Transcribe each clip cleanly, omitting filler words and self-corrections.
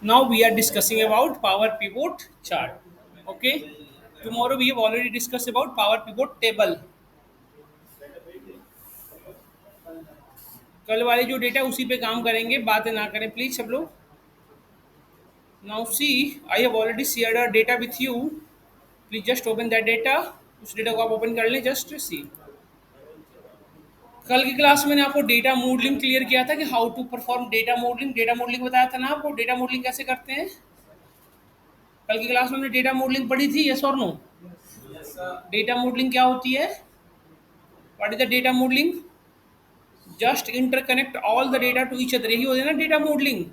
Now we are discussing about power pivot chart. Okay. Tomorrow we have already discussed about power pivot table. कल वाले जो data उसी पे काम करेंगे, बातें ना करें प्लीज सब लोग. Now see, I have already shared our data with you. Please just open that data. उस डेटा को आप ओपन कर लें. जस्ट सी, कल की क्लास में मैंने आपको डेटा मॉडलिंग क्लियर किया था कि how to perform data modelling. Data modelling बताया था ना आपको. डेटा मॉडलिंग कैसे करते हैं. कल की क्लास में हमने डेटा मॉडलिंग पढ़ी थी. यस और नो. डेटा मॉडलिंग क्या होती है. What is the data modelling. Just interconnect all the data to each other. यही होता है ना डेटा मॉडलिंग.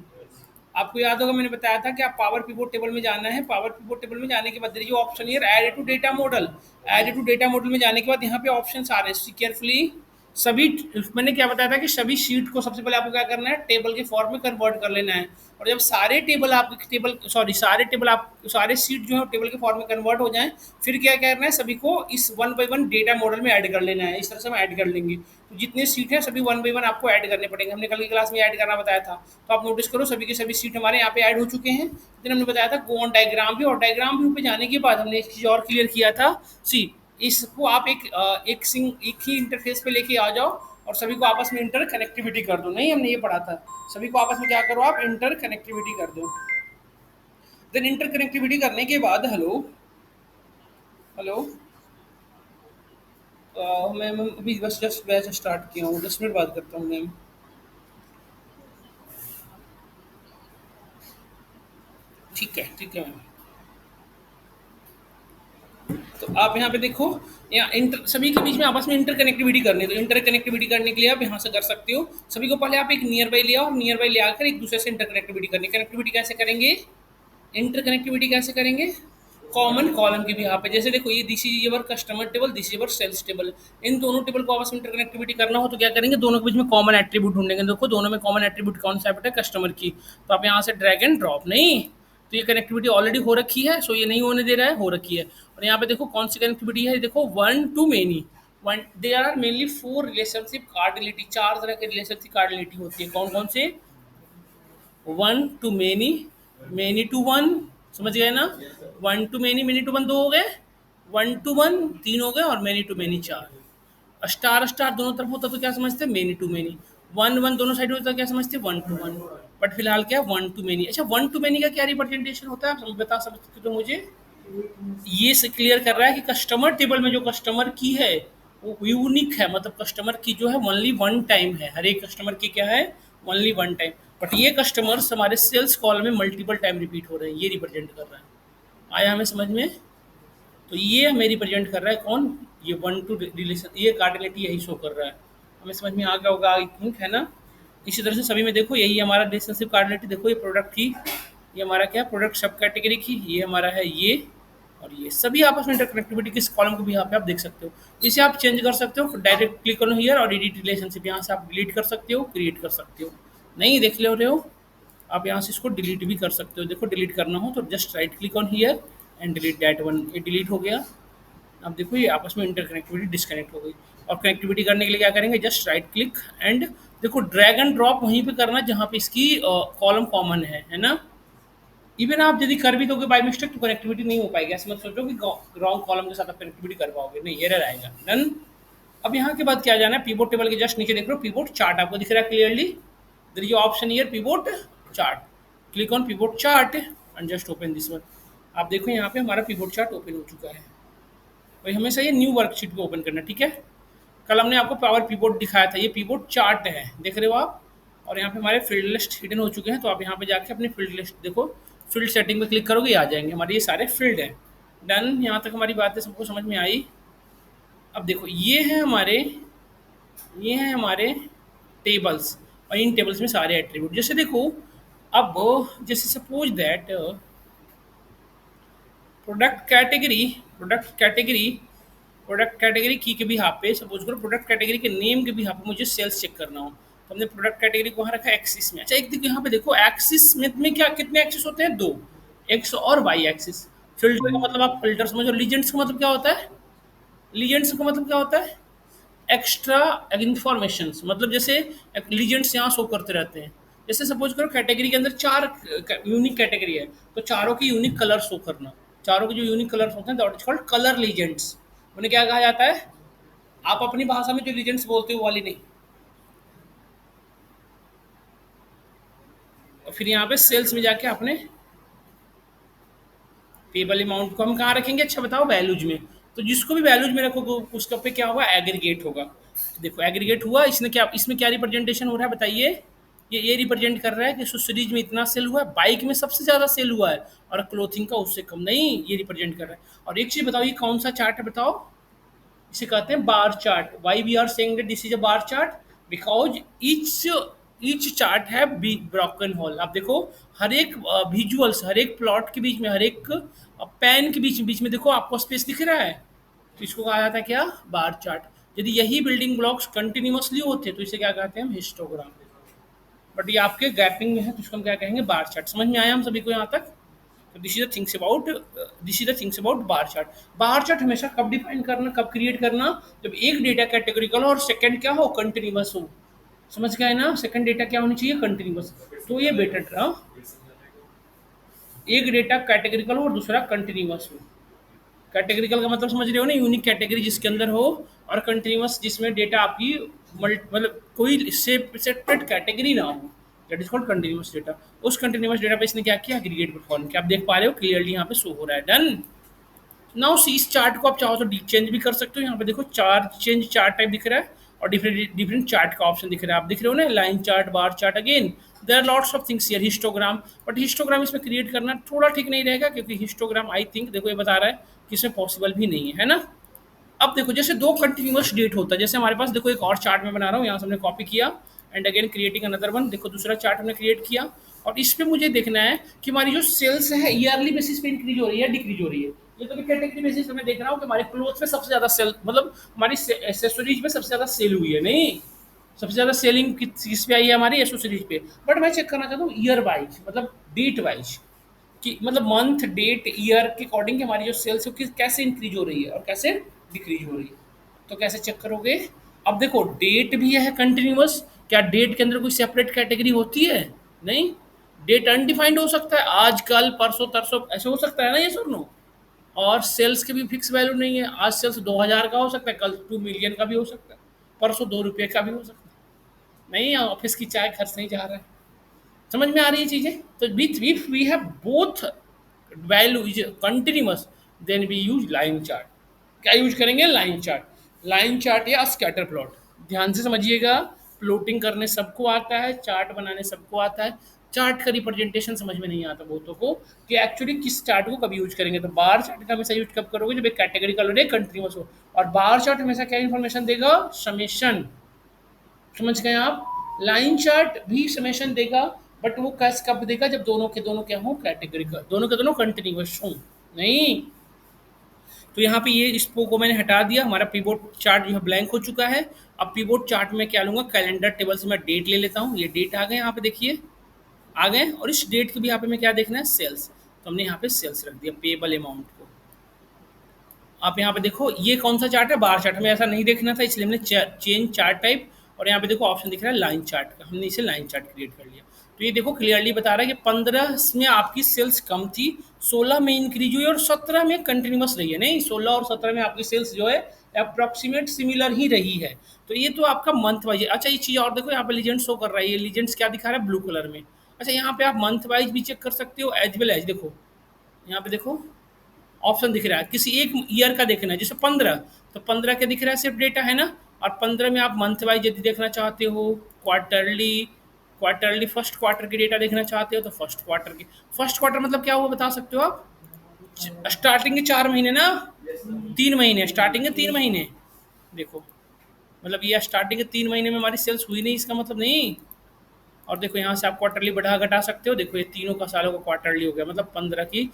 आपको याद होगा मैंने बताया था कि आप पावर पिवोट टेबल में जाना है. पावर पिवोट टेबल में जाने के बाद जो ऑप्शन है add to data model. Add to data model में जाने के बाद यहाँ पे ऑप्शन आ रहे हैं. केयरफुली सभी, मैंने क्या बताया था कि सभी शीट को सबसे पहले आपको क्या करना है, टेबल के फॉर्म में कन्वर्ट कर लेना है. और जब सारे टेबल आप टेबल सॉरी सारे टेबल आप सारे सीट जो है टेबल के फॉर्म में कन्वर्ट हो जाएं, फिर क्या करना है, सभी को इस one by one data model में ऐड कर लेना है. इस तरह से हम ऐड कर लेंगे. तो जितने सीट है सभी वन बाई वन आपको ऐड करने पड़ेंगे. हमने कल की क्लास में ऐड करना बताया था. तो आप नोटिस करो सभी के सभी सीट हमारे यहाँ पे ऐड हो चुके हैं. फिर हमने बताया था गो ऑन डायग्राम व्यू. और डायग्राम व्यू पे जाने के बाद हमने एक चीज़ और क्लियर किया था. सी, इसको आप एक ही इंटरफेस पे लेके आ जाओ और सभी को आपस में इंटर कनेक्टिविटी कर दो. नहीं, हमने ये पढ़ा था. सभी को आपस में क्या करो, आप इंटर कनेक्टिविटी कर दो. देन इंटर कनेक्टिविटी करने के बाद हेलो हेलो मैम अभी बस जस्ट बैच स्टार्ट किया हूँ. 10 मिनट बात करता हूँ मैम. ठीक है, ठीक है मैम. तो आप यहाँ पे देखो, यहाँ इंटर सभी के बीच में आपस में इंटर कनेक्टिविटी करनी है. तो इंटर कनेक्टिविटी करने के लिए आप यहाँ से कर सकते हो. सभी को पहले आप एक नियर बाई ले आओ. नियर बाई ले आकर एक दूसरे से इंटर कनेक्टिविटी करनी. कनेक्टिविटी कैसे करेंगे, इंटर कनेक्टिविटी कैसे करेंगे, कॉमन कॉलम के भी यहाँ पे. जैसे देखो ये this is your customer table, this is your sales table. इन दोनों टेबल को आपस में इंटर कनेक्टिविटी करना हो तो क्या करेंगे, दोनों के बीच में कॉमन एट्रीब्यूट ढूंढेंगे. देखो दोनों में कॉमन एट्रीब्यूट कौन सा है, कस्टमर की. तो आप यहाँ से ड्रैग एंड ड्रॉप. नहीं, तो ये कनेक्टिविटी ऑलरेडी हो रखी है, सो ये नहीं होने दे रहा है, हो रखी है. और यहाँ पे देखो कौन सी कनेक्टिविटी है, देखो one to many. One there are mainly 4 relationship cardinality. 4 तरह के रिलेशनशिप कार्डिलिटी होती है. कौन कौन से, one to many, many to one. समझ गए ना. One to many, many to one 2 हो गए, वन टू वन 3 हो गए, और many to many 4. Star star दोनों तरफ होता तो क्या समझते हैं, many to many. One one दोनों साइड में होता तो क्या समझते हैं, वन टू वन. बट फिलहाल क्या, वन टू मेनी. अच्छा, वन टू मेनी का क्या रिप्रेजेंटेशन होता है, आप बता सकते हो तो मुझे. ये से क्लियर कर रहा है कि कस्टमर टेबल में जो कस्टमर की है वो यूनिक है. मतलब कस्टमर की जो है ओनली वन टाइम है. हर एक कस्टमर की क्या है, ओनली वन टाइम. बट ये कस्टमर्स हमारे सेल्स कॉल में मल्टीपल टाइम रिपीट हो रहे हैं. ये रिप्रेजेंट कर रहा है. आया हमें समझ में. तो ये हमें रिप्रेजेंट कर रहा है कौन, ये वन टू रिलेशन. ये कार्डिलिटी यही शो कर रहा है. हमें समझ में आ गया होगा आई थिंक, है ना. इसी तरह से सभी में देखो यही हमारा रिलेशनशिप कार्डिलिटी. देखो ये प्रोडक्ट की, ये हमारा क्या प्रोडक्ट सब कैटेगरी की, ये हमारा है ये. और ये सभी आपस में इंटरकनेक्टिविटी किस कॉलम को भी यहाँ पे आप देख सकते हो. इसे आप चेंज कर सकते हो. डायरेक्ट क्लिक ऑन हियर और एडिट रिलेशनशिप. यहाँ से आप डिलीट कर सकते हो, क्रिएट कर सकते हो. नहीं देख ले रहे हो आप, यहाँ से इसको डिलीट भी कर सकते हो. देखो डिलीट करना हो तो just right click on here and delete that one. ये डिलीट हो गया. अब देखो ये आपस में इंटरकनेक्टिविटी डिस्कनेक्ट हो गई. और कनेक्टिविटी करने के लिए क्या करेंगे, जस्ट राइट क्लिक एंड देखो ड्रैग एंड ड्रॉप वहीं पे करना जहाँ पे इसकी कॉलम कॉमन है ना. इवन आप यदि कर भी दोगे बाय मिस्टेक तो कनेक्टिविटी नहीं हो पाएगी. ऐसे मत सोचो कि रॉन्ग कॉलम के साथ आप कनेक्टिविटी कर पाओगे, नहीं, एरर आएगा. डन. अब यहाँ के बाद क्या जाना है, पीवोट टेबल के जस्ट नीचे देख लो पीवोट चार्ट आपको दिख रहा है clearly. There is option here pivot chart. Click on pivot chart and just open this one. आप देखो यहाँ पे हमारा पीवोट चार्ट ओपन हो चुका है. भाई हमेशा ये न्यू वर्कशीट पे ओपन करना, ठीक है. कल हमने आपको पावर पीवोट दिखाया था, ये पीवोट चार्ट है, देख रहे हो आप. और यहाँ पे हमारे फील्ड लिस्ट हिडन हो चुके हैं. तो आप यहाँ पे जाके अपनी फील्ड लिस्ट देखो, फील्ड सेटिंग में क्लिक करोगे आ जाएंगे हमारे ये सारे फील्ड हैं. डन. यहाँ तक हमारी बातें सबको समझ में आई. अब देखो ये हैं हमारे टेबल्स. और इन टेबल्स में सारे एट्रीब्यूट. जैसे देखो अब, जैसे suppose that product category product category product category की के भी यहाँ पे सपोज करो प्रोडक्ट कैटेगरी के नेम के भी यहाँ पे मुझे सेल्स चेक करना हो तो हमने प्रोडक्ट कैटेगरी को वहाँ रखा है एक्सिस में. अच्छा एक देखो यहाँ पे देखो एक्सिस में क्या कितने एक्सिस होते हैं, 2, एक्स और वाई एक्सिस. फिल्टर का मतलब आप फिल्टर समझो. लीजेंड्स का मतलब क्या होता है, लीजेंड्स का मतलब क्या होता है, एक्स्ट्रा इन्फॉर्मेशंस, मतलब जैसे लीजेंड्स यहाँ शो करते रहते हैं। जैसे सपोज करो कैटेगरी के अंदर चार यूनिक कैटेगरी है, तो चारों की यूनिक कलर शो करना। चारों के जो यूनिक कलर्स होते हैं that is called colour legends. उन्हें क्या कहा जाता है? आप अपनी भाषा में जो लीजेंड्स बोलते हो वो वाली नहीं। और फिर यहाँ पे सेल्स में जाके आपने पेबल अमाउंट को हम कहाँ रखेंगे? अच्छा बताओ, वैल्यूज में। तो जिसको भी वैल्यूज में रखोगे उसका पे क्या होगा? एग्रीगेट होगा। देखो एग्रीगेट हुआ, इसने क्या, इसमें क्या रिप्रेजेंटेशन हो रहा है बताइए? ये रिप्रेजेंट कर रहा है कि सीरीज में इतना सेल हुआ है, बाइक में सबसे ज्यादा सेल हुआ है, और क्लोथिंग का उससे कम नहीं, ये रिप्रेजेंट कर रहा है। और एक चीज बताओ, ये कौन सा चार्ट है बताओ? इसे कहते हैं bar chart. Why we are saying that this is a bar chart? Because each each chart है ब्रोकन होल। आप देखो, हर एक विजुअल्स, हर एक प्लॉट के बीच में, हर एक पेन के बीच बीच में देखो आपको स्पेस दिख रहा है। तो इसको कहा जाता है क्या? Bar chart. यदि यही बिल्डिंग ब्लॉक्स कंटिन्यूअसली होते तो इसे क्या कहते हैं? हम हिस्टोग्राम। बट ये आपके गैपिंग में है, तो इसको हम क्या कहेंगे? Bar chart. समझ में आया हम सभी को यहाँ तक? तो this is the things about bar chart. Bar chart हमेशा कब डिफाइन करना, कब क्रिएट करना? जब एक डेटा कैटेगरिकल हो और सेकंड क्या हो? कंटिन्यूअस हो। समझ गए ना? सेकंड डेटा क्या होनी चाहिए? कंटिन्यूअस। तो ये बेटर, एक डेटा कैटेगरिकल हो और दूसरा कंटिन्यूअस हो। कैटेगरिकल का मतलब समझ रहे हो ना? यूनिक कैटेगरी जिसके अंदर हो, और कंटिन्यूअस जिसमें डेटा आपकी मतलब कोई सेपरेट कैटेगरी ना हो, that is called continuous data. उस कंटिन्यूअस डेटा पे इसने क्या किया? एग्रीगेट परफॉर्म किया। आप देख पा रहे हो क्लियरली यहाँ पे शो हो रहा है। डन। नाउ सी, इस चार्ट को आप चाहो तो चेंज भी कर सकते हो। यहाँ पे देखो चार चेंज चार्ट टाइप दिख रहा है, और डिफरेंट डिफरेंट चार्ट का ऑप्शन दिख रहा है। आप दिख रहे हो ना? Line chart, bar chart. Again there are lots of things here. Histogram, but histogram इसमें क्रिएट करना थोड़ा ठीक नहीं रहेगा, क्योंकि हिस्टोग्राम आई थिंक, देखो ये बता रहा है कि इसमें पॉसिबल भी नहीं है ना? अब देखो, जैसे दो कंटिन्यूअस डेट होता है, जैसे हमारे पास देखो एक और चार्ट में बना रहा हूँ, यहाँ से हमने कॉपी किया and again creating another one. देखो दूसरा चार्ट हमने क्रिएट किया, और इस पे मुझे देखना है कि हमारी जो सेल्स है ईयरली बेसिस पे इंक्रीज हो रही है, डिक्रीज हो रही है। ये तो कैटेगरी बेसिस पे मैं देख रहा हूँ कि हमारे क्लोथ में सबसे ज्यादा सेल, मतलब हमारी एसेसरीज में सबसे ज्यादा सेल हुई है। नहीं, सबसे ज्यादा सेलिंग किस पे आई है? हमारी एसेसरीज पे। बट मैं चेक करना चाहता हूँ ईयर वाइज, मतलब डेट वाइज, कि मतलब मंथ, डेट, ईयर के अकॉर्डिंग हमारी जो सेल्स है कैसे इंक्रीज हो रही है और कैसे डिक्रीज हो रही है। तो कैसे चेक करोगे? अब देखो डेट भी है कंटिन्यूअस, क्या डेट के अंदर कोई सेपरेट कैटेगरी होती है? नहीं, डेट अनडिफाइंड हो सकता है, आज कल परसों तरसों ऐसे हो सकता है ना, ये सुन लो। और सेल्स के भी फिक्स वैल्यू नहीं है, आज सेल्स 2000 का हो सकता है, कल 2 मिलियन का भी हो सकता है, परसों 2 रुपये का भी हो सकता है। नहीं, ऑफिस की चाय घर से ही जा रहा है। समझ में आ रही है चीजें? तो with if we have both value is continuous, then we use line chart. क्या यूज करेंगे? Line chart. लाइन चार्ट या स्कैटर प्लॉट। ध्यान से समझिएगा, प्लॉटिंग करने सबको आता है, चार्ट बनाने सबको आता है। चार्ट का रिप्रेजेंटेशन समझ में नहीं आता बहुतों को कि एक्चुअली किस चार्ट को कब यूज करेंगे। तो बार चार्ट का हमेशा यूज कब करोगे? जब एक कैटेगरी का कंटिन्यूअस हो। और बार चार्ट हमेशा क्या इन्फॉर्मेशन देगा? समेशन। समझ गए आप? लाइन चार्ट भी समेशन देगा, बट वो कैसे कब देगा? जब दोनों के दोनों क्या हो? कैटेगरी का, दोनों के दोनों कंटिन्यूअस हो। नहीं, तो यहाँ पे ये इसको को मैंने हटा दिया, हमारा पीबोर्ड चार्ट जो है ब्लैंक हो चुका है। अब पीबोर्ड चार्ट में क्या लूंगा? कैलेंडर टेबल से मैं डेट ले लेता हूँ। ये डेट आ गए यहाँ पे, देखिए आ गए। और इस डेट के भी यहाँ पे मैं क्या देखना है? सेल्स। तो हमने यहाँ पे सेल्स रख दिया, पेबल अमाउंट को। आप यहाँ पे देखो ये कौन सा चार्ट है? Bar chart. हमें ऐसा नहीं देखना था, इसलिए हमने चेंज चार्ट टाइप, और यहाँ पे देखो ऑप्शन दिख रहा है लाइन चार्ट का, हमने इसे लाइन चार्ट क्रिएट कर लिया। तो ये देखो क्लियरली बता रहा है कि 15 में आपकी सेल्स कम थी, 16 में इंक्रीज हुई, और 17 में कंटिन्यूस रही है। नहीं, 16 और 17 में आपकी सेल्स जो है अप्रॉक्सीमेट सिमिलर ही रही है। तो ये तो आपका मंथ वाइज है। अच्छा, ये चीज़ और देखो, यहाँ पे लीजेंड शो कर रहा है। ये लीजेंड्स क्या दिखा रहा है? ब्लू कलर में। अच्छा, यहाँ पे आप मंथ वाइज भी चेक कर सकते हो, एज वेल एज देखो, यहाँ पे देखो ऑप्शन दिख रहा है, किसी एक ईयर का देखना है, जैसे 15, तो 15 के दिख रहा है सिर्फ डेटा है ना। और 15 में आप मंथ वाइज यदि देखना चाहते हो, क्वार्टरली, फर्स्ट क्वार्टर की डेटा देखना चाहते हो, तो फर्स्ट क्वार्टर की। फर्स्ट क्वार्टर मतलब क्या हुआ बता सकते हो आप? स्टार्टिंग के 4 महीने ना, 3 महीने, स्टार्टिंग के 3 महीने। देखो, मतलब ये स्टार्टिंग के 3 महीने में हमारी सेल्स हुई नहीं, इसका मतलब नहीं। और देखो यहाँ से आप क्वार्टरली बढ़ा घटा सकते हो। देखो ये तीनों का सालों का क्वार्टरली हो गया, मतलब 15 की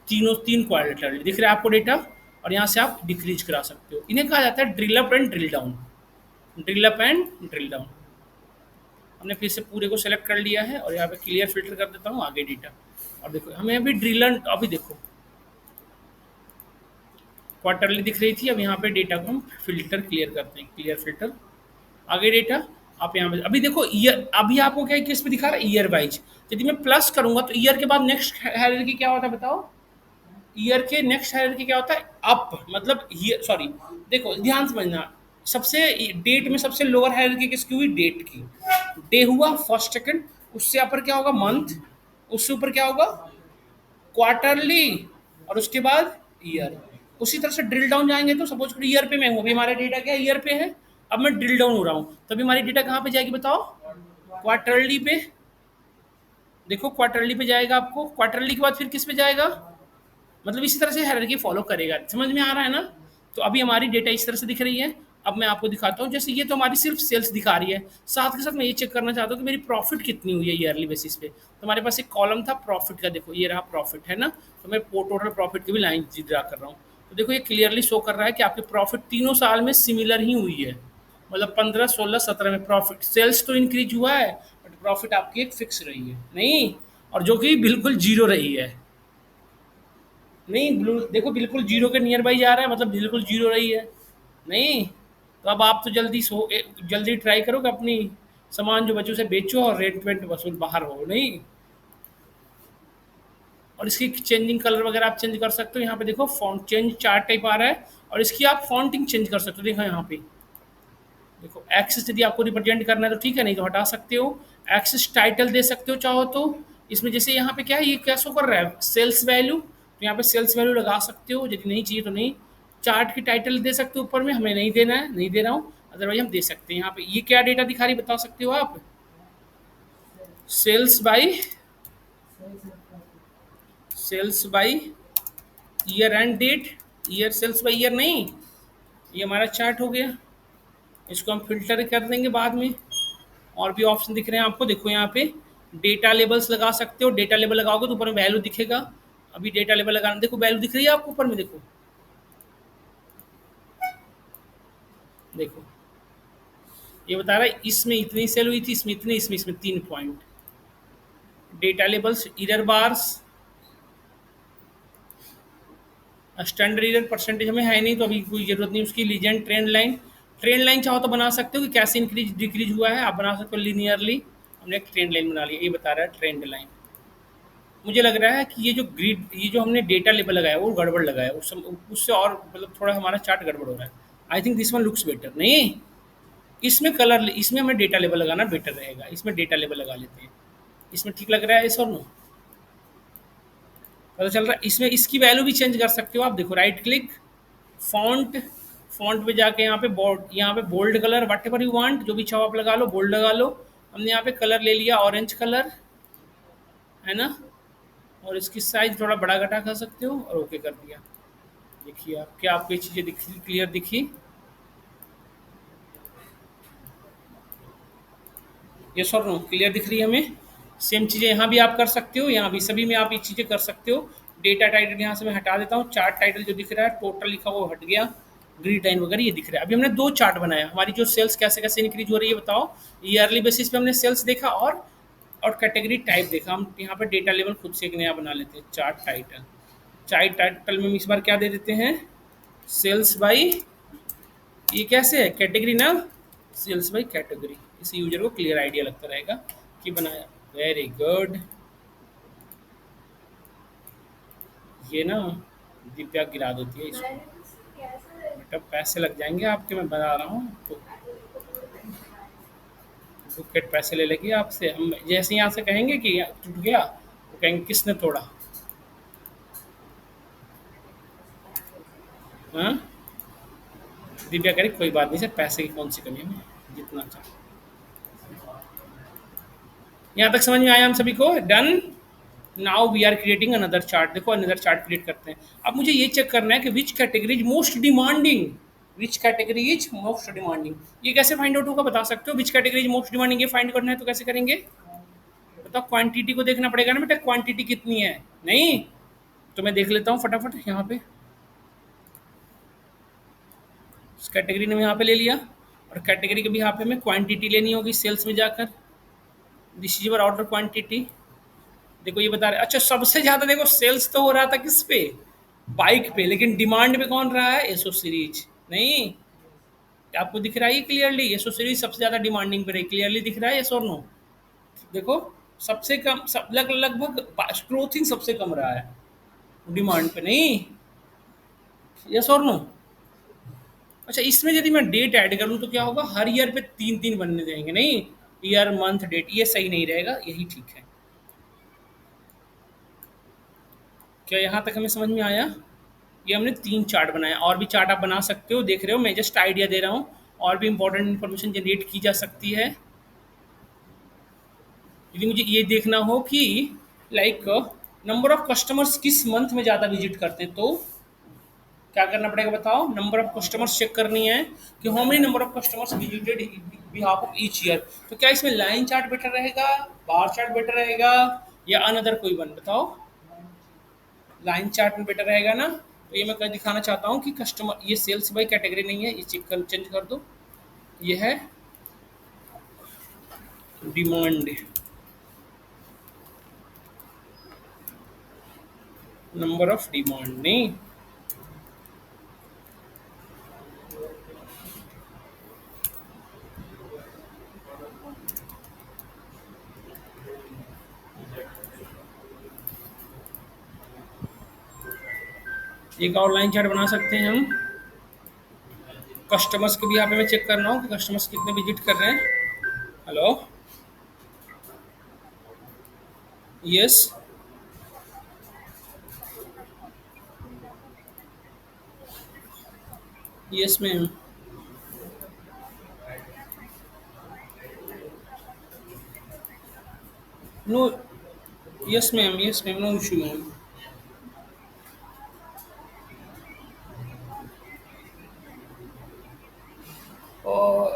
तीनों 3 क्वार्टरली दिख रहा है आपको डेटा। और यहाँ से आप डिक्रीज करा सकते हो। इन्हें कहा जाता है drill up and drill down. Drill up and drill down. हमने फिर से पूरे को सेलेक्ट कर लिया है, और यहाँ पे क्लियर फिल्टर कर देता हूँ आगे डेटा। और देखो हमें अभी ड्रिल, अभी देखो क्वार्टरली दिख रही थी, अब यहाँ पे डेटा को हम फिल्टर क्लियर करते हैं, क्लियर फिल्टर। आगे डेटा आप यहाँ पे अभी देखो ईयर, अभी आपको क्या किस पे दिखा रहा है, ईयर वाइज। यदि मैं प्लस करूंगा तो ईयर के बाद नेक्स्ट हायरार्की क्या होता है बताओ? ईयर के नेक्स्ट हायरार्की क्या होता है, अप, मतलब ईयर, सॉरी, देखो ध्यान समझना, सबसे डेट में सबसे लोअर हायरार्की किसकी हुई, डेट की। डे हुआ फर्स्ट सेकंड, उससे ऊपर क्या होगा, मंथ, उससे ऊपर क्या होगा, क्वार्टरली, और उसके बाद ईयर। उसी तरह से ड्रिल डाउन जाएंगे तो सपोज करो ईयर पे मैं हूँ, अभी हमारा डेटा क्या ईयर पे है, अब मैं ड्रिल डाउन हो रहा हूँ, तभी हमारी डेटा कहाँ पे जाएगी बताओ, क्वार्टरली पे। देखो क्वार्टरली पे जाएगा, आपको क्वार्टरली के बाद फिर किस पे जाएगा, मतलब इसी तरह से हायरार्की फॉलो करेगा। समझ में आ रहा है ना? तो अभी हमारी डेटा इस तरह से दिख रही है। अब मैं आपको दिखाता हूँ, जैसे ये तो हमारी सिर्फ सेल्स दिखा रही है, साथ के साथ मैं ये चेक करना चाहता हूँ कि मेरी प्रॉफिट कितनी हुई है ईयरली बेसिस पे। तो हमारे पास एक कॉलम था प्रॉफिट का, देखो ये रहा प्रॉफिट, है ना? तो मैं टोटल प्रॉफिट की भी लाइन ड्रा कर रहा हूँ। तो देखो ये क्लियरली शो कर रहा है कि आपकी प्रॉफिट तीनों साल में सिमिलर ही हुई है, मतलब 15, 16, 17 में प्रॉफिट, सेल्स तो इंक्रीज हुआ है बट प्रॉफिट आपकी एक फिक्स रही है नहीं, और जो कि बिल्कुल जीरो रही है। नहीं ब्लू देखो बिल्कुल जीरो के नियर बाई जा रहा है, मतलब बिल्कुल जीरो रही है नहीं। तो अब आप तो जल्दी ट्राई करो कि अपनी सामान जो बच्चों से बेचो और रेंट वेंट वसूल बाहर हो नहीं। और इसकी चेंजिंग कलर वगैरह आप चेंज कर सकते हो, यहाँ पे देखो फॉन्ट चेंज चार्ट टाइप आ रहा है, और इसकी आप फॉन्टिंग चेंज कर सकते हो, देखो यहाँ पे देखो एक्सेस यदि आपको रिप्रेजेंट करना है तो ठीक है, नहीं तो हटा सकते हो। एक्सेस टाइटल दे सकते हो चाहो तो, इसमें जैसे यहाँ पे क्या है, ये क्या शो कर रहा है, सेल्स वैल्यू, तो यहाँ पे सेल्स वैल्यू लगा सकते हो, यदि नहीं चाहिए तो नहीं। चार्ट की टाइटल दे सकते हो ऊपर में, हमें नहीं देना है, नहीं दे रहा हूँ, अदरवाइज हम दे सकते हैं। यहाँ पे ये क्या डेटा दिखा रही बता सकते हो आप, sales by, sales by year and date, year sales by year नहीं, ये हमारा चार्ट हो गया। इसको हम फिल्टर कर देंगे बाद में। और भी ऑप्शन दिख रहे हैं आपको, देखो यहाँ पे डेटा लेबल्स लगा सकते हो, डेटा लेबल लगाओगे तो ऊपर में वैल्यू दिखेगा। अभी डेटा लेबल लगाना, देखो वैल्यू दिख रही है आपको ऊपर में, देखो देखो ये बता रहा है इसमें इतनी सेल हुई थी, इसमें इतनी, इसमें 3 point. Data labels, error bars, standard error percentage हमें है नहीं तो अभी कोई जरूरत नहीं उसकी। Legend trend line, trend line चाहो तो बना सकते हो कि कैसे इंक्रीज डिक्रीज हुआ है, आप बना सकते हो लीनियरली। हमने एक ट्रेंड लाइन बना लिया, ये बता रहा है ट्रेंड लाइन। मुझे लग रहा है कि ये जो ग्रिड, ये जो हमने डेटा लेबल लगाया वो गड़बड़ लगाया, उससे और मतलब थोड़ा हमारा चार्ट गड़बड़ हो रहा है। I think this one looks better नहीं, इसमें कलर, इसमें हमें डेटा लेबल लगाना बेटर रहेगा, इसमें डेटा लेबल लगा लेते हैं। इसमें ठीक लग रहा है, सर नो पता चल रहा है। इसमें इसकी वैल्यू भी चेंज कर सकते हो आप, देखो राइट क्लिक, फॉन्ट, फॉन्ट पे जाके यहाँ पे बोल्ड, यहाँ पे bold colour, whatever you want, जो भी चाहो आप लगा लो, बोल्ड लगा लो। हमने यहाँ पे कलर ले लिया ऑरेंज कलर, है ना? और इसकी साइज थोड़ा बड़ा घटा कर सकते हो और ओके कर दिया। देखिए आप, क्या आपको ये चीज़ें दिखी, क्लियर दिखी? ये सर नो क्लियर दिख रही है हमें। सेम चीज़ें यहाँ भी आप कर सकते हो, यहाँ भी सभी में आप ये चीज़ें कर सकते हो। डेटा टाइटल यहाँ से मैं हटा देता हूँ, चार्ट टाइटल जो दिख रहा है टोटल लिखा हुआ वो हट गया, ग्रीड लाइन वगैरह ये दिख रहा है। अभी हमने 2 चार्ट बनाया, हमारी जो सेल्स कैसे कैसे इंक्रीज हो रही है बताओ। ईयरली बेसिस पे हमने सेल्स देखा और कैटेगरी टाइप देखा। हम यहाँ पर डेटा लेवल खुद से एक नया बना लेते हैं, चार्ट टाइटल। चार्ट टाइटल में हम इस बार क्या दे देते हैं, सेल्स बाई, ये कैसे है कैटेगरी ना, सेल्स बाई कैटेगरी। इस यूजर को क्लियर आइडिया लगता रहेगा कि बनाया। Very good. ये ना दिव्या गिरा देती है इसको, बेटा पैसे लग जाएंगे आपके, मैं बता रहा हूँ तो। बुकेट पैसे ले लेगी आपसे, हम जैसे यहाँ से कहेंगे कि टूट गया तो कहेंगे किसने तोड़ा। हाँ दिव्या कह रही कोई बात नहीं सर, पैसे की कौन सी कमी है, हमें जितना चाहे। यहाँ तक समझ में आया हम सभी को? Done. Now we are creating another chart. देखो अनदर चार्ट क्रिएट करते हैं। अब मुझे ये चेक करना है कि which category is most demanding, which category is most demanding. ये कैसे फाइंड आउट होगा बता सकते हो? Which category is most demanding ये फाइंड करना है तो कैसे करेंगे बताओ? क्वांटिटी को देखना पड़ेगा ना बेटा, क्वांटिटी कितनी है नहीं। तो मैं देख लेता हूँ फटाफट यहाँ पे, इस कैटेगरी ने यहाँ पे ले लिया, और कैटेगरी के भी यहाँ पे हमें क्वांटिटी लेनी होगी सेल्स में जाकर। This is your order quantity. देखो ये बता रहे, अच्छा सबसे ज़्यादा देखो सेल्स तो हो रहा था किस पे, बाइक पे, लेकिन डिमांड पे कौन रहा है? एसो सीरीज। नहीं, आपको दिख रहा है क्लियरली? एसो सीरीज सबसे ज्यादा डिमांडिंग पे रही, क्लियरली दिख रहा है, यस और नो? देखो, सबसे कम सब लगभग क्लोथिंग सबसे कम रहा है डिमांड पे, नहीं? यस और नो? अच्छा, इसमें यदि मैं डेट ऐड करूं तो क्या होगा? हर ईयर पे तीन तीन बनने जाएंगे, नहीं? ईयर मंथ डेट, ये सही नहीं रहेगा, यही ठीक है। क्या यहाँ तक हमें समझ में आया? ये हमने तीन चार्ट बनाया, और भी चार्ट आप बना सकते हो, देख रहे हो, मैं जस्ट आइडिया दे रहा हूँ। और भी इंपॉर्टेंट इन्फॉर्मेशन जनरेट की जा सकती है। यदि मुझे ये देखना हो कि लाइक नंबर ऑफ कस्टमर्स किस मंथ में ज़्यादा विजिट करते हैं, तो क्या करना पड़ेगा बताओ? नंबर ऑफ कस्टमर्स चेक करनी है कि how many number of customers visited behalf of each year. तो क्या इसमें लाइन चार्ट बेटर रहेगा, बार चार्ट बेटर रहेगा, या अनदर कोई वन? बताओ। लाइन चार्ट में बेटर रहेगा ना? तो ये मैं कर दिखाना चाहता हूँ कि कस्टमर, ये सेल्स बाई कैटेगरी नहीं है, ये चेक कर, चेंज कर दो। ये है डिमांड, नंबर ऑफ डिमांड, नहीं? एक और लाइन चार्ट बना सकते हैं हम। कस्टमर्स के भी यहाँ पे मैं चेक कर रहा हूँ कि कस्टमर्स कितने विजिट कर रहे हैं। Hello? Yes. Yes ma'am. No. Yes ma'am, yes ma'am, no issue ma'am.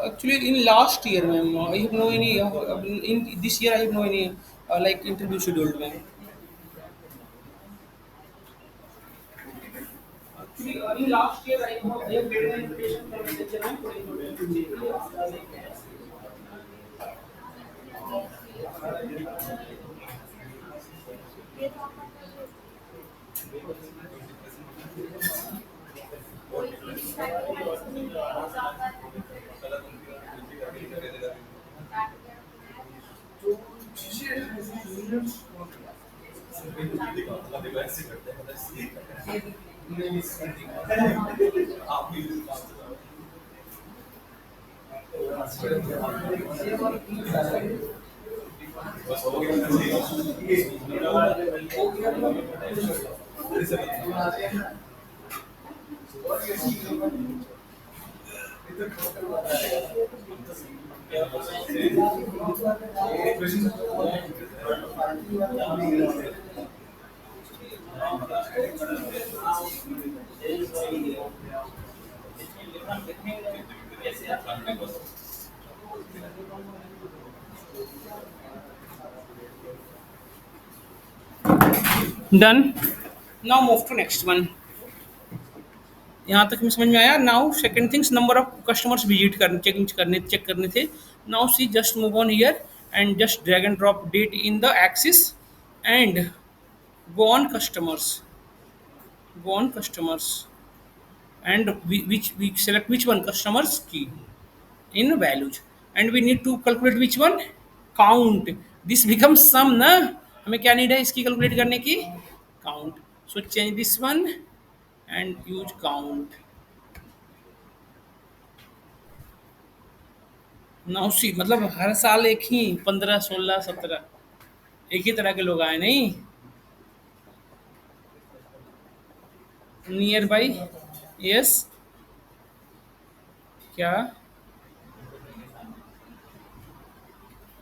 Actually, in last year, ma'am, I have no any. In this year, I have no any like interview scheduled, ma'am. Actually, in last year, I have getting an invitation from manager, ma'am, for interview. Done. Now move to next one. यहाँ तक में समझ में आया? Now second things, number of customers visit करने, check करने थे। Now see just move on here and just drag and drop date in the axis and go on customers, go on customers, and we select which one? Customers key in values, and we need to calculate which one? Count. This becomes sum ना? हमें क्या need है इसकी calculate करने की? Count. So change this one and use count. Now see, मतलब हर साल एक ही 15 16 17 एक ही तरह के लोग आए, नहीं? Near by. यस। क्या?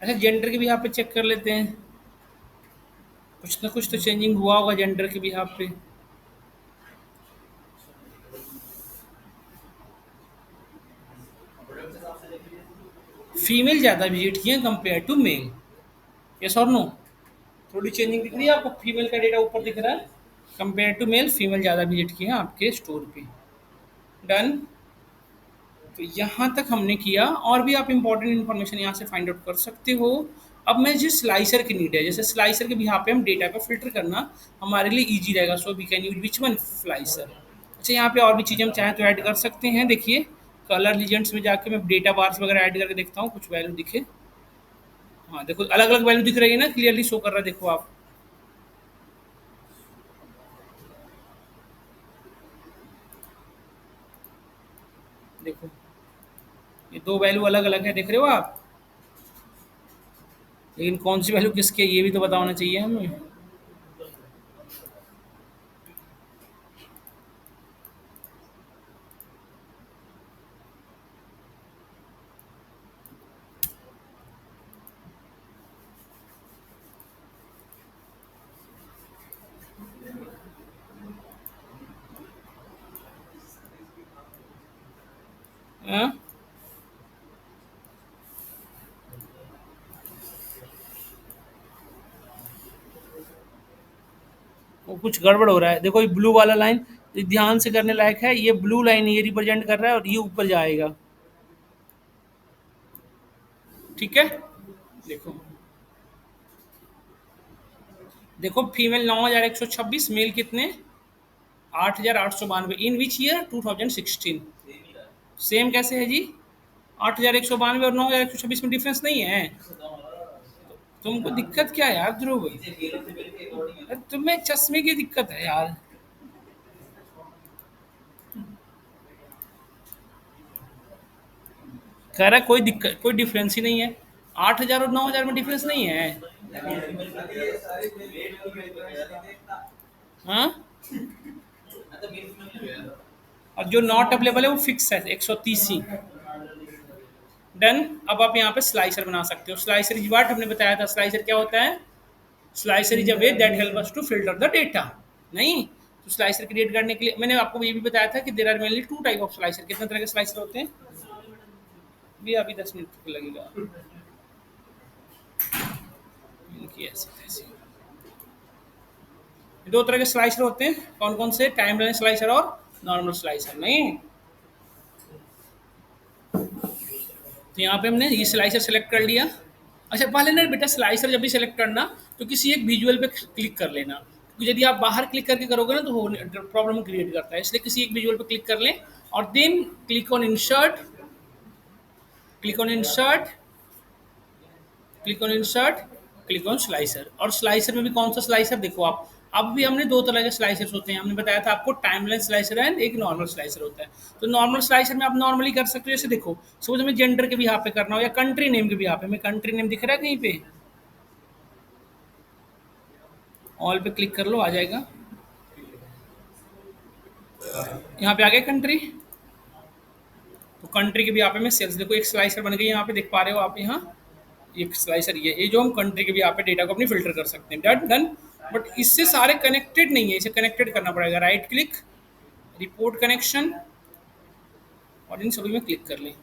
अच्छा, जेंडर के भी यहाँ पे चेक कर लेते हैं। कुछ ना कुछ तो चेंजिंग हुआ होगा जेंडर के भी यहाँ पे। फीमेल ज़्यादा विजिट किए कंपेयर टू मेल, यस और नो? थोड़ी चेंजिंग दिख रही है आपको? फीमेल का डेटा ऊपर दिख रहा है, कंपेयर टू मेल फीमेल ज़्यादा विजिट किए हैं आपके स्टोर पे। डन। तो यहाँ तक हमने किया, और भी आप इंपॉर्टेंट इन्फॉर्मेशन यहाँ से फाइंड आउट कर सकते हो। अब मैं जिस स्लाइसर की नीड है, जैसे स्लाइसर के भी यहाँ पे हम डेटा को फिल्टर करना हमारे लिए ईजी रहेगा, so we can use which one slicer. अच्छा, यहाँ पे और भी चीज़ें हम चाहें तो ऐड कर सकते हैं। देखिए कलर लीजेंड्स में जाके मैं डेटा बार्स वगैरह ऐड करके देखता हूँ, कुछ वैल्यू दिखे। हाँ देखो अलग अलग वैल्यू दिख रही है ना, क्लियरली शो कर रहा है, देखो आप। देखो ये दो वैल्यू अलग अलग है, देख रहे हो आप। लेकिन कौन सी वैल्यू किसकी है ये भी तो पता होना चाहिए हमें। हाँ? वो कुछ गड़बड़ हो रहा है, देखो ये ब्लू वाला लाइन ध्यान से करने लायक है। ये ब्लू लाइन ये रिप्रेजेंट कर रहा है और ये ऊपर जाएगा, ठीक है। देखो देखो फीमेल 9126, मेल कितने 8892, इन विच ईयर 2016। सेम कैसे है जी, 8192 और 9126 में डिफरेंस नहीं है। तुमको दिक्कत क्या है यार ध्रुव, अरे तुम्हें चश्मे की दिक्कत है यार। कह रहा है कोई दिक्कत, कोई डिफरेंस ही नहीं है, 8000 और 9000 में डिफरेंस नहीं है। हाँ, और जो नॉट अवेलेबल है वो फिक्स है 130 ही। डन। अब आप यहाँ पे स्लाइसर बना सकते हो। स्लाइसर इज व्हाट, हमने बताया था स्लाइसर क्या होता है। Slicer is a way that help us to filter the data. नहीं, तो स्लाइसर क्रिएट करने के लिए मैंने आपको ये भी बताया था कि there are mainly two type of slicer. कितने तरह के स्लाइसर होते हैं, भी अभी 10 मिनट लगेगा इनकी ऐसे ऐसे। दो तरह के स्लाइसर होते हैं, कौन कौन से, टाइम लाइन स्लाइसर और नॉर्मल स्लाइसर। नहीं, तो यहाँ पे हमने ये स्लाइसर सेलेक्ट कर लिया। अच्छा पहले ना बेटा स्लाइसर जब भी सेलेक्ट करना तो किसी एक विजुअल पे क्लिक कर लेना, क्योंकि यदि आप बाहर क्लिक करके करोगे ना तो प्रॉब्लम क्रिएट करता है। इसलिए किसी एक विजुअल पे क्लिक कर लें और then click on insert, click on insert, click on insert, click on slicer. और स्लाइसर में भी कौन सा स्लाइसर देखो आप, अब भी हमने दो तरह के स्लाइसर्स होते हैं। हमने बताया था आपको टाइमलाइन स्लाइसर है, एक नॉर्मल स्लाइसर होता है। तो नॉर्मल स्लाइसर में आप नॉर्मली कर सकते हो, जैसे देखो सपोज हमें जेंडर के भी यहाँ पे करना हो या कंट्री नेम के भी यहाँ पे, हमें कंट्री नेम दिख रहा है कहीं पे, ऑल पे क्लिक कर लो आ जाएगा। यहाँ पे आ गया कंट्री, तो कंट्री के भी यहाँ पे मैं सेल्स, देखो एक स्लाइसर बन गई यहाँ पे, देख पा रहे हो आप यहाँ एक स्लाइसर ये जो हम कंट्री के भी यहाँ पे डेटा को अपनी फिल्टर कर सकते हैं। Done done. बट इससे सारे कनेक्टेड नहीं है, इसे कनेक्टेड करना पड़ेगा। राइट क्लिक, रिपोर्ट कनेक्शन, और इन सभी में क्लिक कर लें।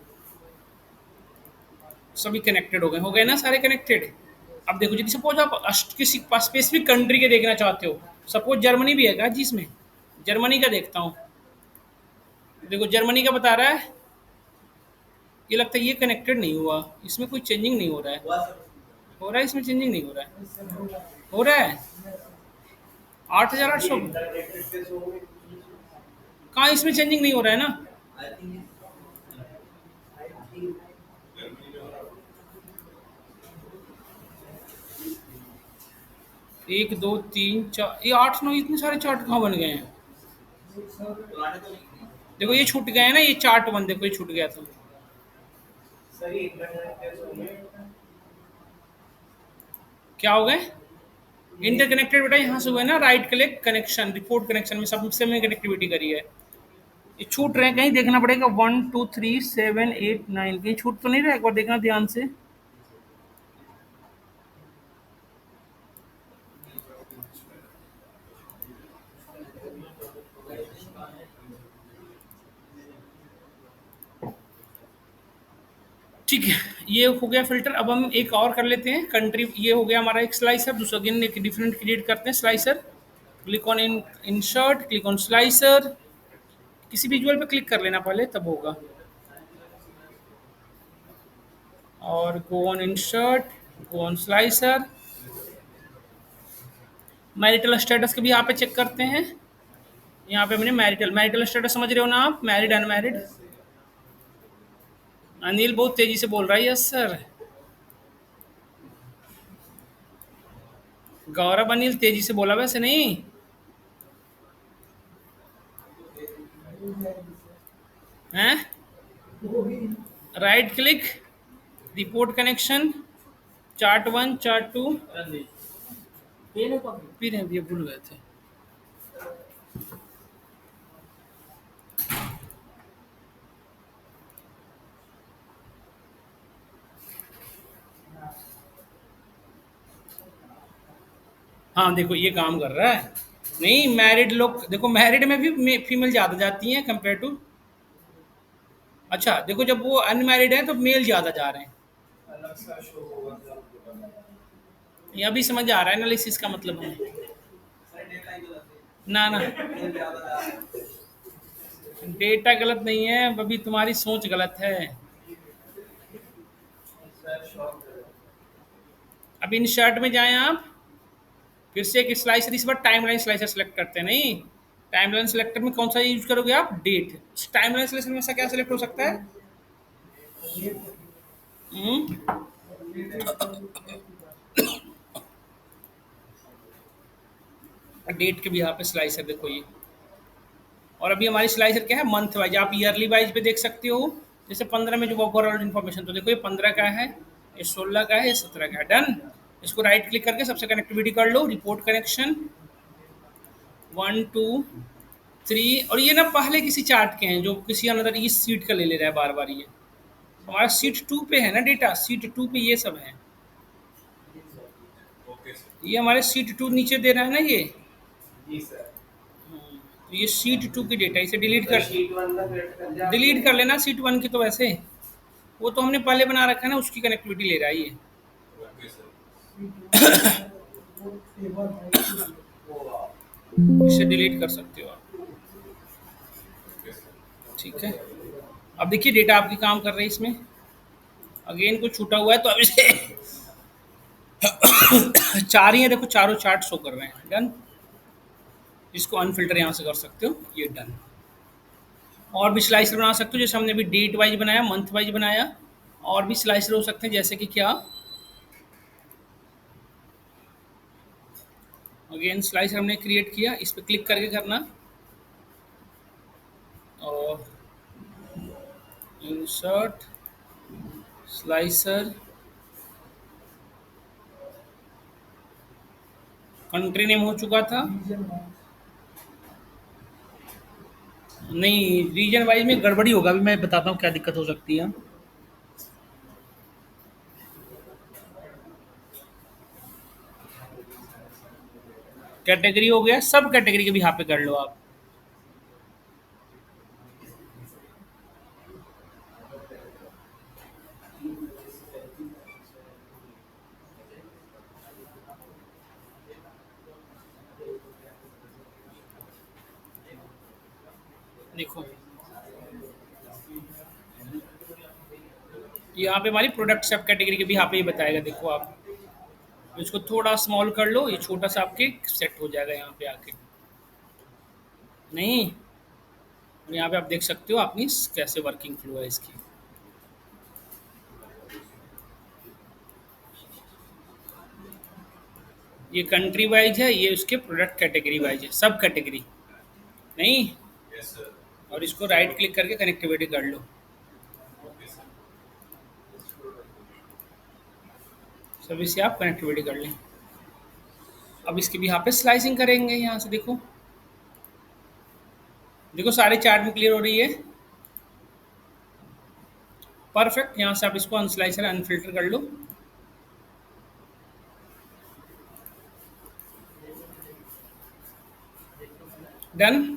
सभी कनेक्टेड हो गए ना सारे कनेक्टेड। अब देखो यदि सपोज आप किसी स्पेसिफिक कंट्री के देखना चाहते हो, सपोज जर्मनी भी है क्या जी इसमें, जर्मनी का देखता हूँ। देखो जर्मनी का बता रहा है, ये लगता है ये कनेक्टेड नहीं हुआ, इसमें कोई चेंजिंग नहीं हो रहा है। हो रहा है इसमें चेंजिंग नहीं हो रहा है, हो रहा है 8800, कहाँ इसमें चेंजिंग नहीं हो रहा है ना। एक दो तीन चार, ये आठ नौ इतने सारे चार्ट कहाँ बन गए हैं। देखो ये छूट गए हैं ना, ये चार्ट वन देखो ये छूट गया था। क्या हो गए, इंटरकनेक्टेड बेटा यहाँ से हुआ है ना, right click connection, report connection में सबसे में कनेक्टिविटी करी है। ये छूट रहे हैं कहीं, देखना पड़ेगा 1 2 3 7 8 9, कहीं छूट तो नहीं रहा, एक बार देखना ध्यान से। ठीक है, ये हो गया फिल्टर। अब हम एक और कर लेते हैं कंट्री, ये हो गया हमारा एक स्लाइसर। दूसरा दिन एक डिफरेंट क्रिएट करते हैं slicer. Click on in insert, click on slicer, किसी विजुअल पे क्लिक कर लेना पहले तब होगा, और गो ऑन इंसर्ट, कौन स्लाइसर, मैरिटल स्टेटस के भी यहाँ पे चेक करते हैं। यहाँ पे मैंने मैरिटल मैरिटल स्टेटस समझ रहे हो ना आप, मैरिड अनमैरिड। अनिल बहुत तेजी से बोल रहा है, यस सर। गौरव अनिल तेजी से बोला वैसे नहीं। हैं? Right click, report connection, chart one chart two, फिर हैं ये भूल गए थे। हाँ देखो ये काम कर रहा है। नहीं मैरिड लोग देखो, मैरिड में भी फीमेल ज़्यादा जाती हैं कंपेयर टू। अच्छा देखो, जब वो अनमैरिड है तो मेल ज़्यादा जा रहे हैं। ये अभी समझ आ रहा है एनालिसिस का मतलब हमें। ना ना, डेटा गलत नहीं है, अभी तुम्हारी सोच गलत है। अब इन शर्ट में जाएं आप, फिर से एक स्लाइसर, इस बार टाइमलाइन स्लाइसर सेलेक्ट करते हैं। नहीं, टाइमलाइन सेलेक्टर में कौन सा यूज करोगे आप, डेट। टाइमलाइन स्लाइसर में से क्या सेलेक्ट हो सकता है? हम्म, डेट के भी यहाँ पे स्लाइसर देखो ये। और अभी हमारी स्लाइसर क्या है, मंथ वाइज। आप ईयरली वाइज पे देख सकते हो। जैसे 15 में जो ओवरऑल इन्फॉर्मेशन, तो देखो ये 15 का है, ये 16 का है, ये 17 का है। डन। इसको राइट क्लिक करके सबसे कनेक्टिविटी कर लो, रिपोर्ट कनेक्शन 1 2 3। और ये ना पहले किसी चार्ट के हैं जो किसी अनदर इस सीट का ले ले रहा है बार बार। ये हमारा सीट 2 पे है ना डेटा, सीट 2 पे ये सब है। ये हमारे सीट 2 नीचे दे रहा है ना ये। तो ये सीट 2 की डेटा, इसे डिलीट कर लेना सीट 1 की। तो वैसे वो तो हमने पहले बना रखा है ना, उसकी कनेक्टिविटी ले रहा है ये। इसे डिलीट कर सकते हो आप। ठीक है। अब देखिए डेटा आपकी काम कर रही है इसमें। अगेन कुछ छूटा हुआ है तो अब इसे चार ही है देखो, चारों चार्ट शो कर रहे हैं। डन। इसको अनफिल्टर यहाँ से कर सकते हो, ये डन। और भी स्लाइसर बना सकते हो, जैसे हमने अभी डेट वाइज बनाया, मंथ वाइज बनाया। और भी स्लाइसर हो सकते हैं, जैसे कि क्या, अगेन स्लाइसर हमने क्रिएट किया, इस पर क्लिक करके करना। और इंसर्ट स्लाइसर, कंट्री नेम हो चुका था। नहीं, रीजन वाइज में गड़बड़ी होगा, अभी मैं बताता हूँ क्या दिक्कत हो सकती है। कैटेगरी हो गया, सब कैटेगरी के भी यहाँ पे कर लो आप। देखो यहाँ पे हमारी प्रोडक्ट सब कैटेगरी के भी यहाँ पे ही बताएगा। देखो आप इसको थोड़ा स्मॉल कर लो, ये छोटा सा आपके सेट हो जाएगा यहाँ पे आके। नहीं, यहाँ पे आप देख सकते हो अपनी कैसे वर्किंग फ्लो है इसकी। ये कंट्री वाइज है, ये उसके प्रोडक्ट कैटेगरी वाइज है, सब कैटेगरी। नहीं, और इसको राइट क्लिक करके कनेक्टिविटी कर लो। सभी से आप कनेक्टिविटी कर लें। अब इसकी भी यहाँ पे स्लाइसिंग करेंगे, यहाँ से देखो। देखो सारे चार्ट में क्लियर हो रही है। परफेक्ट। यहाँ से आप इसको अनस्लाइसर अनफिल्टर कर लो। डन।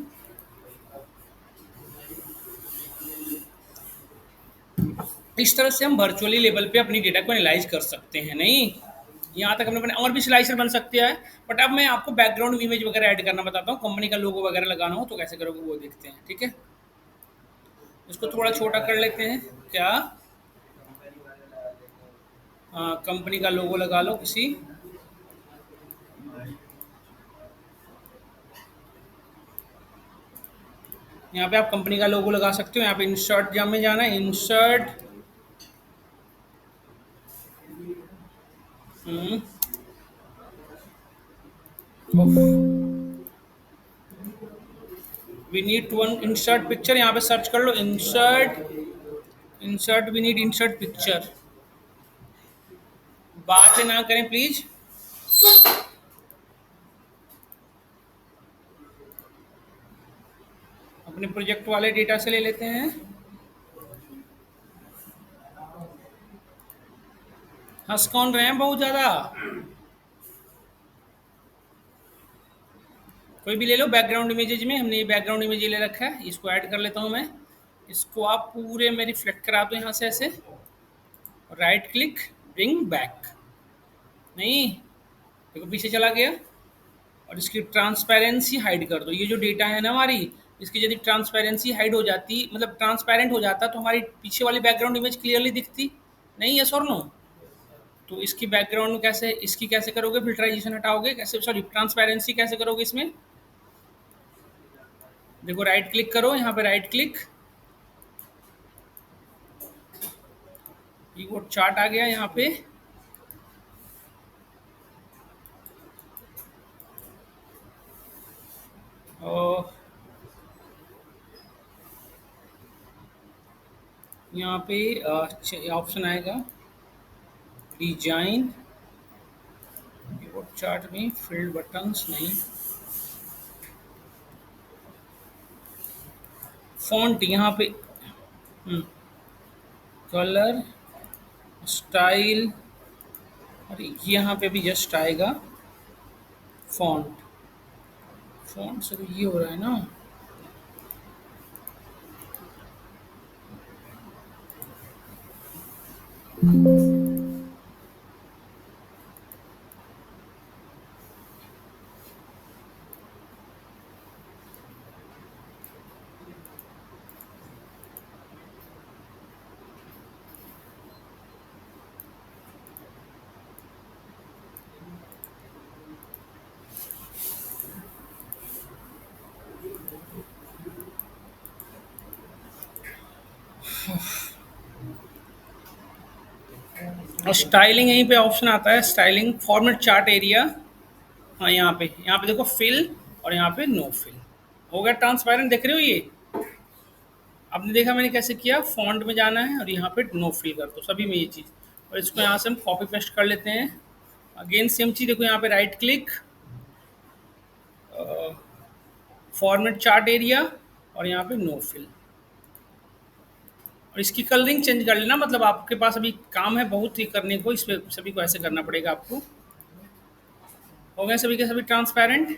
इस तरह से हम वर्चुअली लेवल पे अपनी डेटा को एनालाइज कर सकते हैं। नहीं, यहाँ तक हमने बने, और भी स्लाइसर बन सकते हैं। बट अब मैं आपको बैकग्राउंड इमेज वगैरह ऐड करना बताता हूँ। कंपनी का लोगो वगैरह लगाना हो तो कैसे करोगे वो देखते हैं। ठीक है, इसको थोड़ा छोटा कर लेते हैं क्या। कंपनी का लोगो लगा लो किसी। यहाँ पे आप कंपनी का लोगो लगा सकते हो। यहाँ पे इंसर्ट जब में जाना है, insert. We need one insert picture, यहाँ पे सर्च कर लो insert. Insert, we need insert picture. बात ना करें प्लीज। अपने प्रोजेक्ट वाले डेटा से ले लेते हैं। हंस कौन रहे हैं बहुत ज्यादा? कोई भी ले लो बैकग्राउंड इमेजेज में। हमने ये बैकग्राउंड इमेज ले रखा है, इसको ऐड कर लेता हूँ मैं। इसको आप पूरे में रिफ्लेक्ट करा दो यहाँ से ऐसे। Right click, bring back. नहीं, देखो पीछे चला गया। और इसकी ट्रांसपेरेंसी हाइड कर दो। ये जो डेटा है ना हमारी, इसकी यदि ट्रांसपेरेंसी हाइड हो जाती, मतलब ट्रांसपेरेंट हो जाता, तो हमारी पीछे वाली बैकग्राउंड इमेज क्लियरली दिखती। नहीं, यस और नो? तो इसकी बैकग्राउंड कैसे, इसकी कैसे करोगे? फिल्टराइजेशन हटाओगे कैसे, सॉरी ट्रांसपेरेंसी कैसे करोगे इसमें? देखो राइट क्लिक करो, यहाँ पे राइट क्लिक, ये वो चार्ट आ गया यहाँ पे। और यहाँ पे ऑप्शन आएगा डिजाइन। कीबोर्ड चार्ट में फील्ड बटन्स नहीं, फॉन्ट यहाँ पे, कलर, स्टाइल, और यहाँ पे भी जस्ट आएगा फॉन्ट। फॉन्ट से तो ये हो रहा है ना। और स्टाइलिंग यहीं पे ऑप्शन आता है, स्टाइलिंग फॉर्मेट चार्ट एरिया। हाँ यहाँ पे देखो फिल, और यहाँ पे नो फिल। हो गया ट्रांसपेरेंट, देख रहे हो ये? आपने देखा मैंने कैसे किया? फॉन्ट में जाना है और यहाँ पे नो फिल कर दो सभी में ये चीज़। और इसको यहाँ से हम कॉपी पेस्ट कर लेते हैं। अगेन सेम चीज़, देखो यहाँ पे right click, format chart area, और यहाँ पे नो फिल। और इसकी कलरिंग चेंज कर लेना, मतलब आपके पास अभी काम है बहुत ही करने को, इस पे सभी को ऐसे करना पड़ेगा आपको। हो गए सभी के सभी ट्रांसपेरेंट।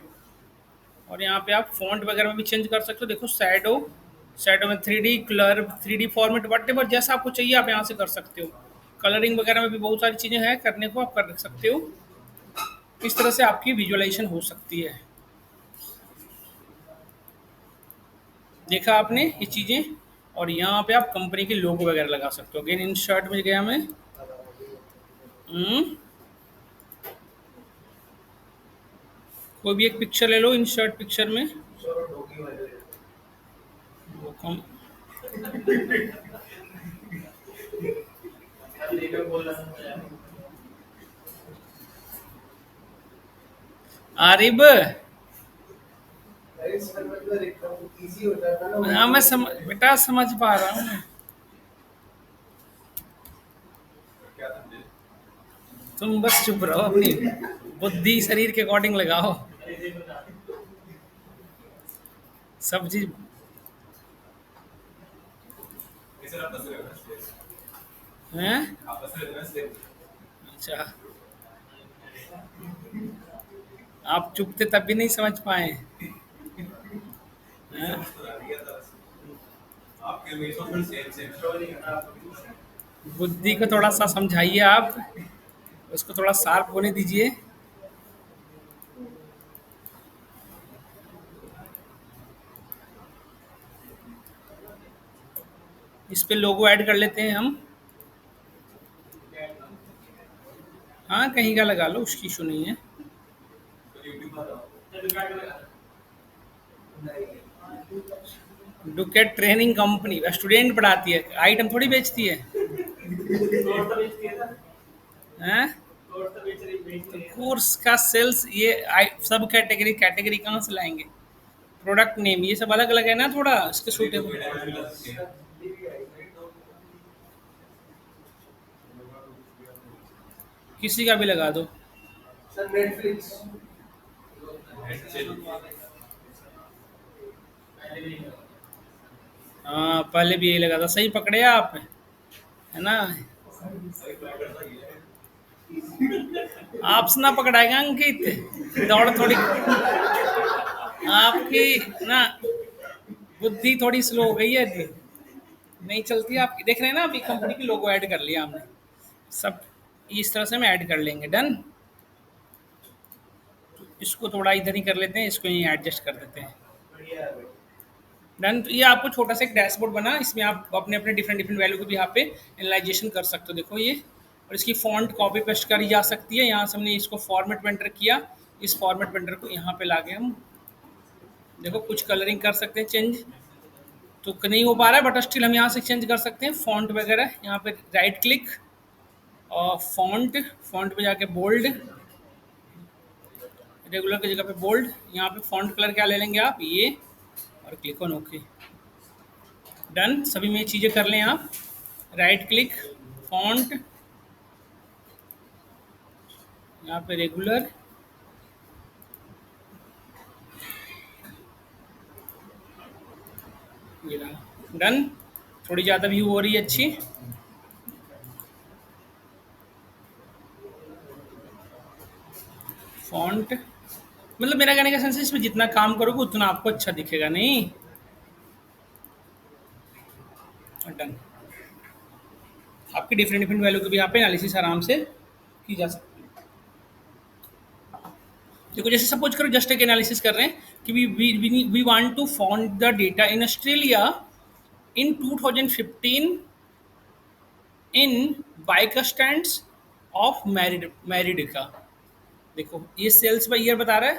और यहाँ पे आप फॉन्ट वगैरह में भी चेंज कर सकते हो। देखो शैडो, शैडो में 3D colour, 3D format, what ever जैसा आपको चाहिए आप यहाँ से कर सकते हो। कलरिंग वगैरह में भी बहुत सारी चीज़ें हैं करने को, आप कर सकते हो। इस तरह से आपकी विजुअलाइजेशन हो सकती है। देखा आपने ये चीज़ें? और यहाँ पे आप कंपनी के लोगो वगैरह लगा सकते हो। अगेन इन शर्ट में गया मैं। हम्म, कोई भी एक पिक्चर ले लो इन शर्ट पिक्चर में। वो कम, आरिब। हाँ मैं समझ, बेटा समझ पा रहा हूँ मैं। तुम बस चुप रहो, अपनी बुद्धि शरीर के अकॉर्डिंग लगाओ सब चीज। हैं? अच्छा, आप चुप थे तब भी नहीं समझ पाए? हैं? बुद्धि को थोड़ा सा समझाइए आप, उसको थोड़ा शार्प होने दीजिए। इस पे लोगो ऐड कर लेते हैं हम। हाँ, कहीं का लगा लो, उसकी इशू नहीं है। डुकेट ट्रेनिंग कंपनी स्टूडेंट पढ़ाती है, आइटम थोड़ी बेचती है। हैं? तो कोर्स का सेल्स ये सब कैटेगरी कैटेगरी कहाँ से लाएंगे? प्रोडक्ट नेम ये सब अलग अलग है ना, थोड़ा इसके सूटेबल। किसी का भी लगा दो। हाँ, पहले भी यही लगा था, सही पकड़े आप, है ना? आपसे ना पकड़ाएगा अंकित, दौड़ थोड़ी आपकी ना, बुद्धि थोड़ी स्लो हो गई है अभी, नहीं चलती आपकी। देख रहे हैं ना, अभी कंपनी की लोगो ऐड कर लिया हमने, सब इस तरह से हम ऐड कर लेंगे। डन। इसको थोड़ा इधर ही कर लेते हैं, इसको यहीं एडजस्ट कर देते हैं। डन। तो ये आपको छोटा सा एक डैशबोर्ड बना, इसमें आप अपने अपने डिफरेंट डिफरेंट वैल्यू को भी यहाँ पे एनालाइजेशन कर सकते हो। देखो ये, और इसकी फॉन्ट कॉपी पेस्ट करी जा सकती है। यहाँ से हमने इसको फॉर्मेट में एंटर किया, इस फॉर्मेट में एंटर को यहाँ पे ला गए हम। देखो कुछ कलरिंग कर सकते हैं चेंज, तो नहीं हो पा रहा है बट स्टिल हम यहाँ से चेंज कर सकते हैं फॉन्ट वगैरह। यहाँ पे राइट क्लिक और फॉन्ट, फॉन्ट पे जाके बोल्ड, रेगुलर की जगह पे बोल्ड। यहाँ पे फॉन्ट कलर क्या ले लेंगे आप, ये, और क्लिक ऑन ओके। डन। सभी में ये चीज़ें कर लें आप। राइट क्लिक, फॉन्ट, यहाँ पे रेगुलर, ये रहा। डन। थोड़ी ज़्यादा व्यू हो रही है अच्छी। फॉन्ट, मतलब मेरा कहने का सेंस है, इसमें जितना काम करोगे उतना आपको अच्छा दिखेगा, नहीं? डन। आपकी डिफरेंट डिफरेंट वैल्यू की भी यहाँ पे एनालिसिस आराम से की जा सकती है। देखो जैसे सपोज करो, जस्ट एक एनालिसिस कर रहे हैं कि we want to found the data in Australia in 2015 in bike stands of married का। देखो ये सेल्स बाय ईयर बता रहा है,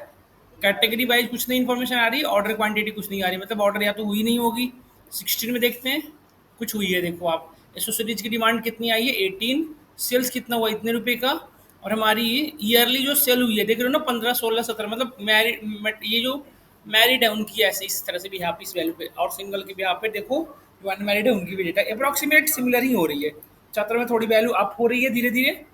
कैटेगरी वाइज कुछ नहीं इन्फॉर्मेशन आ रही, ऑर्डर क्वांटिटी कुछ नहीं आ रही, मतलब ऑर्डर या तो हुई नहीं होगी। 16 में देखते हैं, कुछ हुई है। देखो आप, एसोसिटीज की डिमांड कितनी आई है, 18, सेल्स कितना हुआ, इतने रुपए का। और हमारी ईयरली जो सेल हुई है देख रहे हो ना, 15, 16, 17, मतलब मैरिड, ये जो मैरिड है उनकी ऐसे इस तरह से भी यहाँ पे इस वैल्यू पे, और सिंगल के भी यहाँ पे देखो, जो अनमैरिड है उनकी भी डेटा अप्रोक्सीमेट सिमिलर ही हो रही है। छात्र में थोड़ी वैल्यू अप हो रही है धीरे धीरे।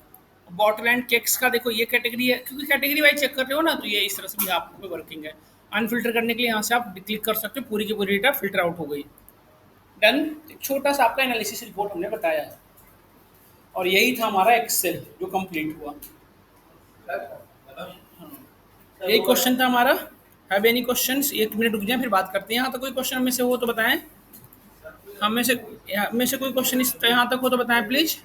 बॉटल एंड केक्स का देखो, ये कैटेगरी है, क्योंकि कैटेगरी वाइज चेक कर रहे हो ना, तो ये इस तरह से भी आपको वर्किंग है। अनफिल्टर करने के लिए यहाँ से आप क्लिक कर सकते हो, पूरी की पूरी डेटा फिल्टर आउट हो गई। डन। छोटा सा आपका एनालिसिस रिपोर्ट हमने बताया है, और यही था हमारा एक्सेल जो कंप्लीट हुआ। यही क्वेश्चन था हमारा। Have any questions? 1 मिनट रुक जाए, फिर बात करते हैं। यहाँ तक कोई क्वेश्चन हम में से हो तो बताएं। हम में से कोई क्वेश्चन इस यहाँ तक हो तो बताएं प्लीज।